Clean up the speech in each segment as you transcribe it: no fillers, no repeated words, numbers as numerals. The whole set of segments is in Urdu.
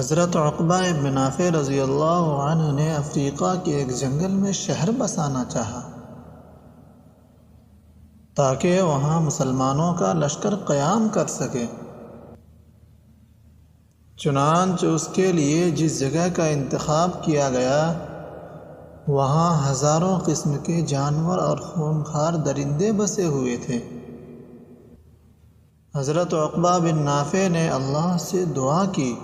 حضرت عقبہ بن نافع رضی اللہ عنہ نے افریقہ کے ایک جنگل میں شہر بسانا چاہا تاکہ وہاں مسلمانوں کا لشکر قیام کر سکے۔ چنانچہ اس کے لیے جس جگہ کا انتخاب کیا گیا وہاں ہزاروں قسم کے جانور اور خونخوار درندے بسے ہوئے تھے۔ حضرت عقبہ بن نافع نے اللہ سے دعا کی،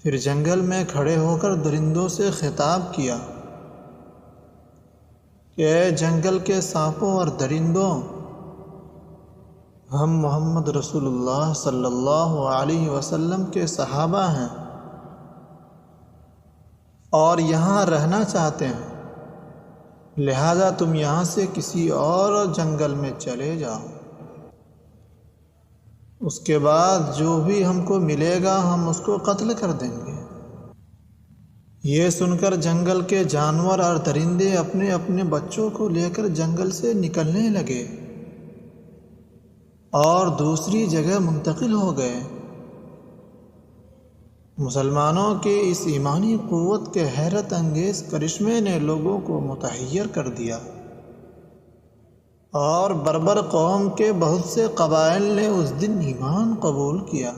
پھر جنگل میں کھڑے ہو کر درندوں سے خطاب کیا کہ اے جنگل کے سانپوں اور درندوں، ہم محمد رسول اللہ صلی اللہ علیہ وسلم کے صحابہ ہیں اور یہاں رہنا چاہتے ہیں، لہذا تم یہاں سے کسی اور جنگل میں چلے جاؤ، اس کے بعد جو بھی ہم کو ملے گا ہم اس کو قتل کر دیں گے۔ یہ سن کر جنگل کے جانور اور درندے اپنے اپنے بچوں کو لے کر جنگل سے نکلنے لگے اور دوسری جگہ منتقل ہو گئے۔ مسلمانوں کے اس ایمانی قوت کے حیرت انگیز کرشمے نے لوگوں کو متحیر کر دیا اور بربر قوم کے بہت سے قبائل نے اس دن ایمان قبول کیا۔